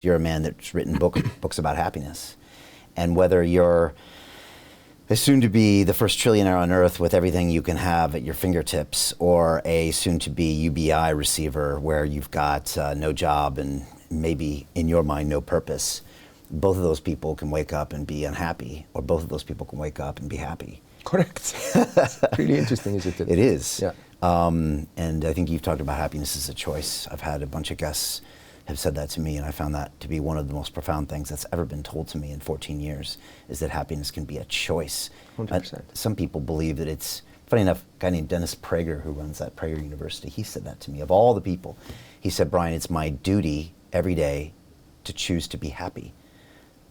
You're a man that's written books about happiness. And whether you're soon to be the first trillionaire on earth with everything you can have at your fingertips, or a soon to be UBI receiver where you've got no job and maybe in your mind no purpose, both of those people can wake up and be unhappy, or both of those people can wake up and be happy. Correct. It's really interesting, isn't it? It is. Yeah. And I think you've talked about happiness as a choice. I've had a bunch of guests have said that to me, and I found that to be one of the most profound things that's ever been told to me in 14 years, is that happiness can be a choice. 100%. Some people believe that it's, funny enough, a guy named Dennis Prager, who runs that Prager University, he said that to me. Of all the people, he said, Brian, it's my duty every day to choose to be happy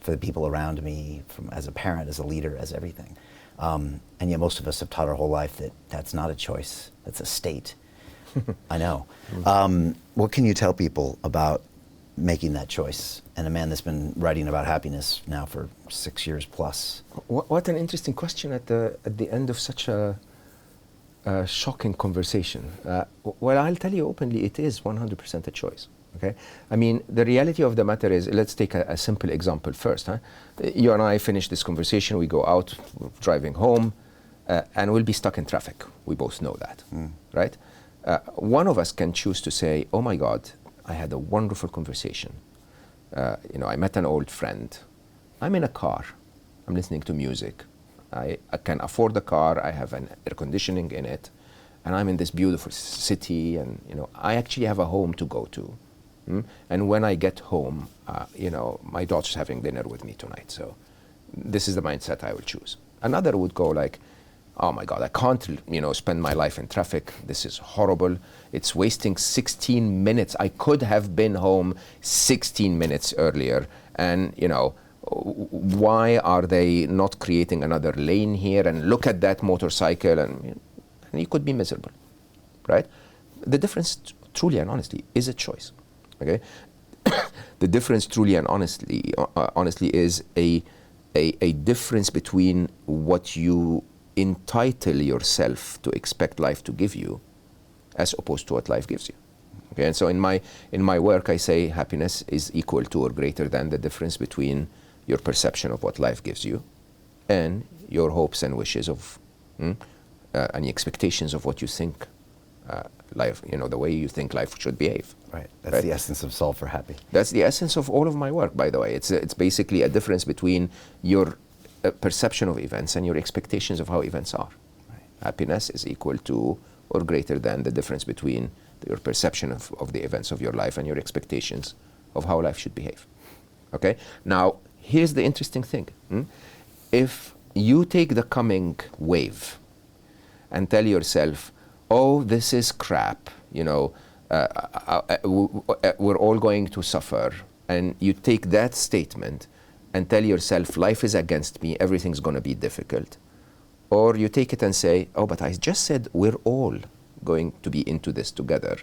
for the people around me, as a parent, as a leader, as everything. And yet most of us have taught our whole life that that's not a choice, that's a state. I know. What can you tell people about making that choice? And a man that's been writing about happiness now for 6 years plus. What an interesting question at the end of such a shocking conversation. Well, I'll tell you openly, it is 100% a choice. Okay, I mean, the reality of the matter is, let's take a simple example first. You and I finish this conversation, we go out, we're driving home, and we'll be stuck in traffic. We both know that, right? One of us can choose to say, oh my God, I had a wonderful conversation. I met an old friend. I'm in a car, I'm listening to music. I can afford the car, I have an air conditioning in it, and I'm in this beautiful city, and I actually have a home to go to. And when I get home, my daughter's having dinner with me tonight, so this is the mindset I will choose. Another would go like, oh my God, I can't spend my life in traffic. This is horrible. It's wasting 16 minutes. I could have been home 16 minutes earlier. And why are they not creating another lane here? And look at that motorcycle, and you could be miserable, right? The difference, truly and honestly, is a choice. Okay, the difference, truly and honestly, is a difference between what you entitle yourself to expect life to give you, as opposed to what life gives you. Okay, and so in my work, I say happiness is equal to or greater than the difference between your perception of what life gives you, and your hopes and wishes of and expectations of what you think life, the way you think life should behave. Right. That's the essence of Solve for Happy. That's the essence of all of my work, by the way. It's basically a difference between your perception of events and your expectations of how events are. Right. Happiness is equal to or greater than the difference between your perception of the events of your life and your expectations of how life should behave. Okay? Now, here's the interesting thing. If you take the coming wave and tell yourself, oh, this is crap, we're all going to suffer, and you take that statement and tell yourself, life is against me, everything's going to be difficult. Or you take it and say, oh, but I just said we're all going to be into this together.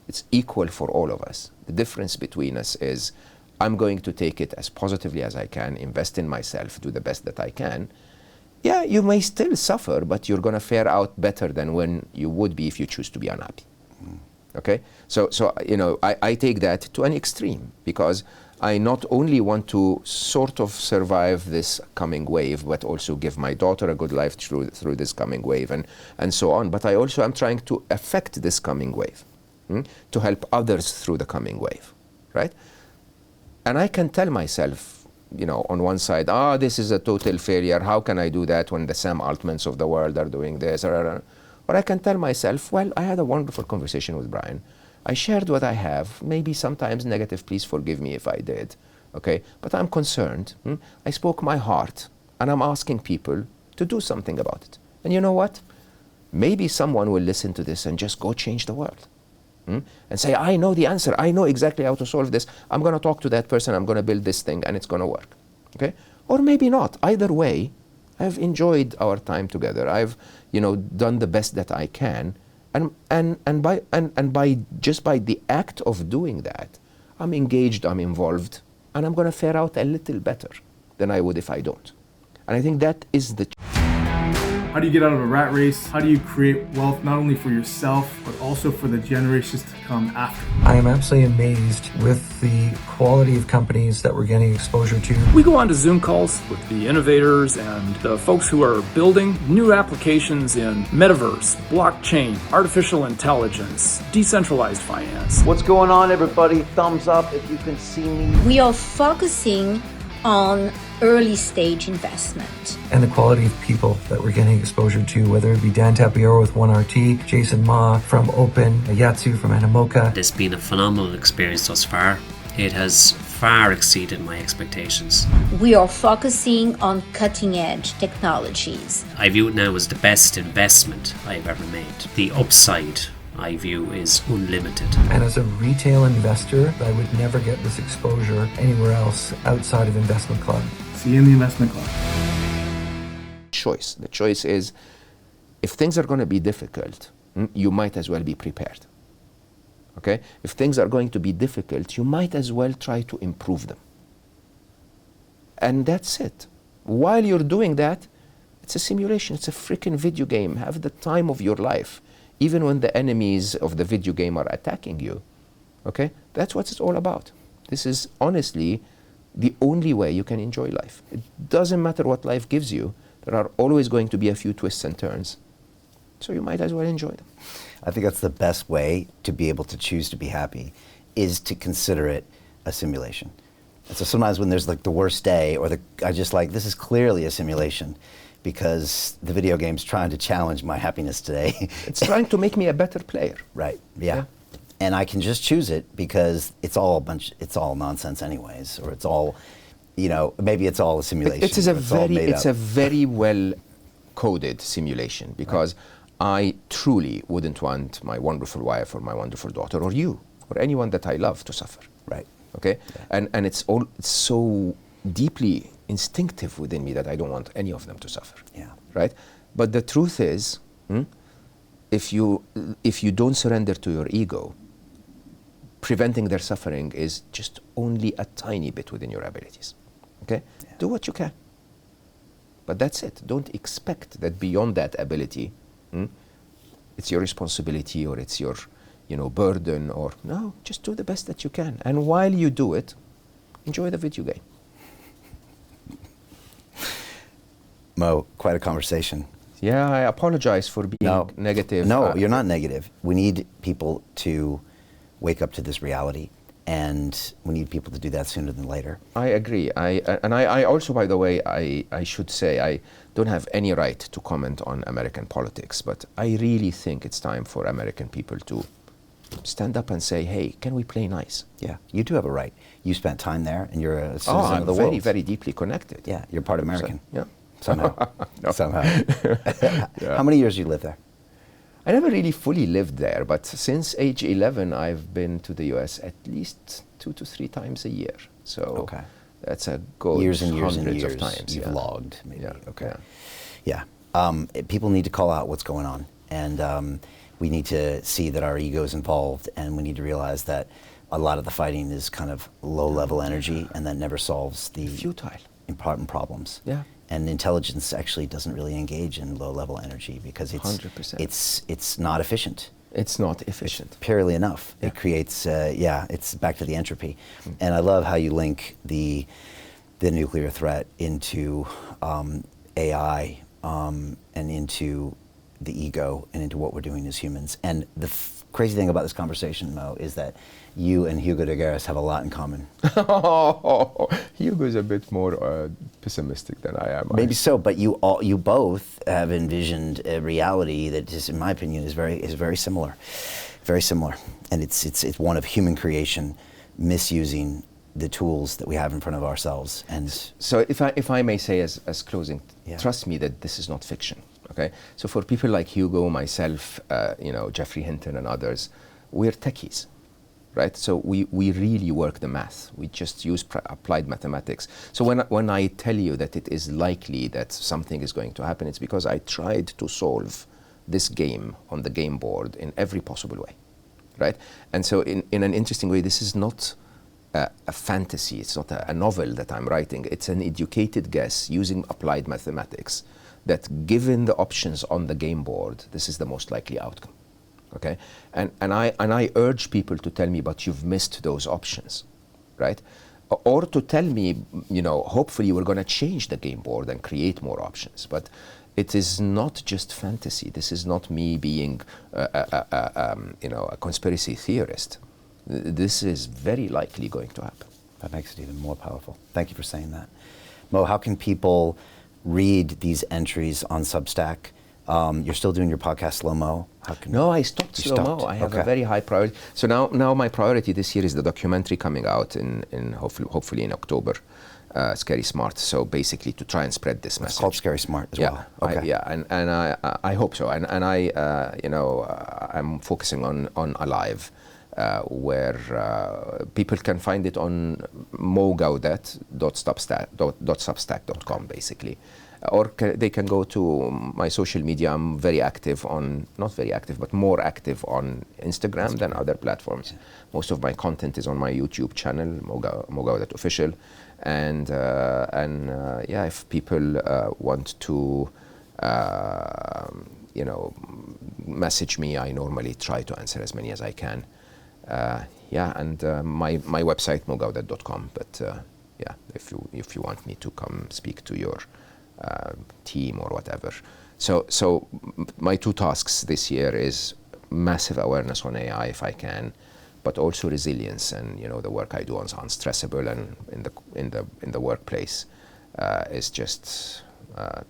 It's equal for all of us. The difference between us is I'm going to take it as positively as I can, invest in myself, do the best that I can. Yeah, you may still suffer, but you're going to fare out better than when you would be if you choose to be unhappy. Okay? So I take that to an extreme, because I not only want to sort of survive this coming wave, but also give my daughter a good life through this coming wave, and so on. But I also am trying to affect this coming wave, to help others through the coming wave, right? And I can tell myself, on one side, this is a total failure. How can I do that when the Sam Altmans of the world are doing this? Or I can tell myself, well, I had a wonderful conversation with Brian. I shared what I have, maybe sometimes negative, please forgive me if I did, okay? But I'm concerned. I spoke my heart, and I'm asking people to do something about it. And you know what? Maybe someone will listen to this and just go change the world. And say, I know the answer. I know exactly how to solve this. I'm going to talk to that person. I'm going to build this thing, and it's going to work. Okay? Or maybe not. Either way, I've enjoyed our time together. I've, done the best that I can, and by just by the act of doing that, I'm engaged. I'm involved, and I'm going to fare out a little better than I would if I don't. And I think that is the How do you get out of a rat race? How do you create wealth not only for yourself, but also for the generations to come after? I am absolutely amazed with the quality of companies that we're getting exposure to. We go on to Zoom calls with the innovators and the folks who are building new applications in metaverse, blockchain, artificial intelligence, decentralized finance. What's going on, everybody? Thumbs up if you can see me. We are focusing on early stage investment. And the quality of people that we're getting exposure to, whether it be Dan Tapiero with 1RT, Jason Ma from Open, Yatsu from Animoca. It's been a phenomenal experience thus far. It has far exceeded my expectations. We are focusing on cutting edge technologies. I view it now as the best investment I've ever made. The upside I view is unlimited. And as a retail investor, I would never get this exposure anywhere else outside of Investment Club. See you in the investment club. Choice. The choice is, if things are going to be difficult, you might as well be prepared. Okay? If things are going to be difficult, you might as well try to improve them. And that's it. While you're doing that, it's a simulation. It's a freaking video game. Have the time of your life. Even when the enemies of the video game are attacking you. Okay? That's what it's all about. This is honestly the only way you can enjoy life. It doesn't matter what life gives you. There are always going to be a few twists and turns. So you might as well enjoy them. I think that's the best way to be able to choose to be happy, is to consider it a simulation. And so sometimes when there's like the worst day, or I just like, this is clearly a simulation, because the video game's trying to challenge my happiness today. It's trying to make me a better player. Right, yeah. And I can just choose it because it's all nonsense anyways, or it's all, maybe it's all a simulation. It's a very well coded simulation, because I truly wouldn't want my wonderful wife or my wonderful daughter or you or anyone that I love to suffer. Right. Okay? Yeah. And it's so deeply instinctive within me that I don't want any of them to suffer. Yeah. Right? But the truth is, if you don't surrender to your ego, preventing their suffering is just only a tiny bit within your abilities. Okay? Yeah. Do what you can. But that's it. Don't expect that beyond that ability, it's your responsibility or it's your burden, or no, just do the best that you can. And while you do it, enjoy the video game. Mo, quite a conversation. Yeah, I apologize for being negative. No, you're not negative. We need people to wake up to this reality, and we need people to do that sooner than later. I agree. I also, by the way, I should say, I don't have any right to comment on American politics, but I really think it's time for American people to stand up and say, hey, can we play nice? Yeah, you do have a right. You spent time there, and you're a citizen of the world. I'm very, very deeply connected. Yeah, you're part American. So, yeah. Somehow. No. Somehow. Yeah. How many years did you live there? I never really fully lived there, but since age 11, I've been to the US at least 2 to 3 times a year. So that's a good years and years hundreds and years of times. you've logged, maybe. Yeah. Okay. Yeah. People need to call out what's going on, and we need to see that our ego is involved, and we need to realize that a lot of the fighting is kind of low-level energy, and that never solves the futile important problems. Yeah. And intelligence actually doesn't really engage in low-level energy because it's 100%. It's not efficient. It's not efficient. Purely enough. Yeah. It creates, it's back to the entropy. And I love how you link the nuclear threat into AI and into the ego and into what we're doing as humans. And the crazy thing about this conversation, Mo, is that you and Hugo de Garis have a lot in common. Hugo's a bit more pessimistic than I am. Maybe so, but you both have envisioned a reality that, just in my opinion, is very similar, very similar, and it's one of human creation misusing the tools that we have in front of ourselves. And so, if I may say as closing, trust me that this is not fiction. Okay, so for people like Hugo, myself, Jeffrey Hinton, and others, we're techies. Right, so we really work the math. We just use applied mathematics. So when I tell you that it is likely that something is going to happen, it's because I tried to solve this game on the game board in every possible way, right? And so in an interesting way, this is not a fantasy. It's not a novel that I'm writing. It's an educated guess using applied mathematics that given the options on the game board, this is the most likely outcome. Okay, and I urge people to tell me, but you've missed those options, right? Or to tell me, hopefully we're going to change the game board and create more options. But it is not just fantasy. This is not me being, a conspiracy theorist. This is very likely going to happen. That makes it even more powerful. Thank you for saying that. Mo, how can people read these entries on Substack? You're still doing your podcast, Slow Mo? No, I stopped Slow Mo. I have a very high priority. So now my priority this year is the documentary coming out in hopefully in October, Scary Smart. So basically to try and spread this message. It's called Scary Smart as well. Okay. And I hope so. And I'm focusing on Alive, where people can find it on mogawdat.substack.com basically. Or they can go to my social media. I'm very active not very active, but more active on Instagram than other platforms. Yeah. Most of my content is on my YouTube channel, Gawdat Official. And if people want to, message me, I normally try to answer as many as I can. My website, mogawdat.com. But if you want me to come speak to your team or whatever. So my two tasks this year is massive awareness on AI if I can, but also resilience and the work I do on Unstressable and in the workplace is just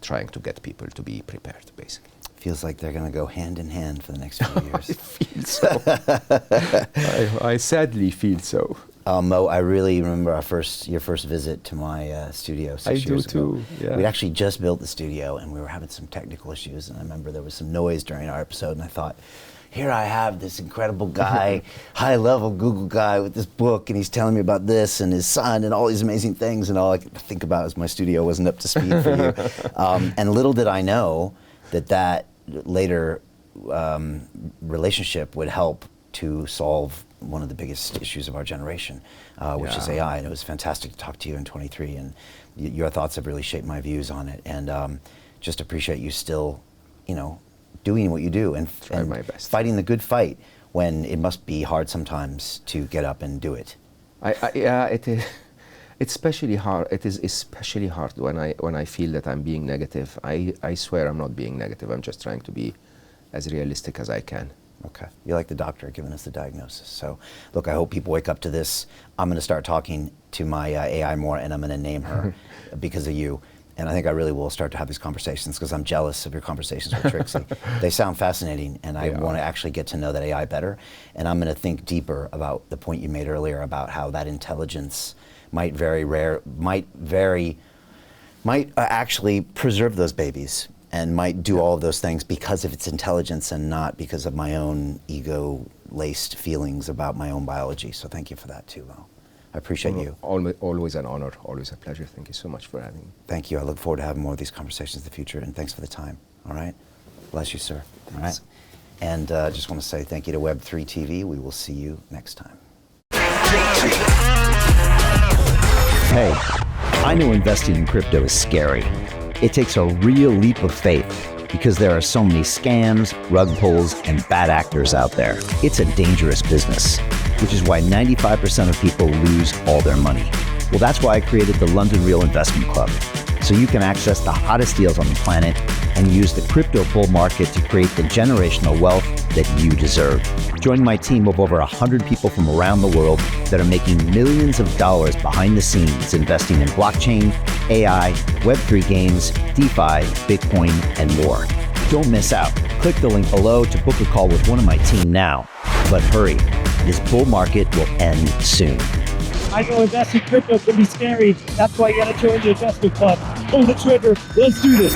trying to get people to be prepared basically. Feels like they're going to go hand in hand for the next few years. I feel so. I sadly feel so. Mo, I really remember your first visit to my studio 6 years ago. too, yeah. We'd actually just built the studio and we were having some technical issues, and I remember there was some noise during our episode, and I thought, here I have this incredible guy, high-level Google guy with this book, and he's telling me about this and his son and all these amazing things, and all I could think about is my studio wasn't up to speed for you. And little did I know that later relationship would help to solve one of the biggest issues of our generation, which is AI. And it was fantastic to talk to you in 23, and your thoughts have really shaped my views on it. And just appreciate you still, doing what you do and my best. Fighting the good fight when it must be hard sometimes to get up and do it. It is. It's especially hard. It is especially hard when I feel that I'm being negative. I swear I'm not being negative. I'm just trying to be as realistic as I can. Okay. You're like the doctor giving us the diagnosis. So, look, I hope people wake up to this. I'm going to start talking to my AI more, and I'm going to name her because of you. And I think I really will start to have these conversations because I'm jealous of your conversations with Trixie. They sound fascinating, and I want to actually get to know that AI better. And I'm going to think deeper about the point you made earlier about how that intelligence might actually preserve those babies and might do all of those things because of its intelligence and not because of my own ego-laced feelings about my own biology. So thank you for that too, Mo. I appreciate you. Always an honor, always a pleasure. Thank you so much for having me. Thank you. I look forward to having more of these conversations in the future, and thanks for the time. All right? Bless you, sir. All right? And just want to say thank you to Web3 TV. We will see you next time. Hey, I know investing in crypto is scary. It takes a real leap of faith because there are so many scams, rug pulls, and bad actors out there. It's a dangerous business, which is why 95% of people lose all their money. Well, that's why I created the London Real Investment Club, so you can access the hottest deals on the planet and use the crypto bull market to create the generational wealth that you deserve. Join my team of over 100 people from around the world that are making millions of dollars behind the scenes investing in blockchain, AI, Web3 games, DeFi, Bitcoin, and more. Don't miss out. Click the link below to book a call with one of my team now. But hurry, this bull market will end soon. I know investing in crypto can be scary. That's why you gotta join the investment club. Pull the trigger. Let's do this.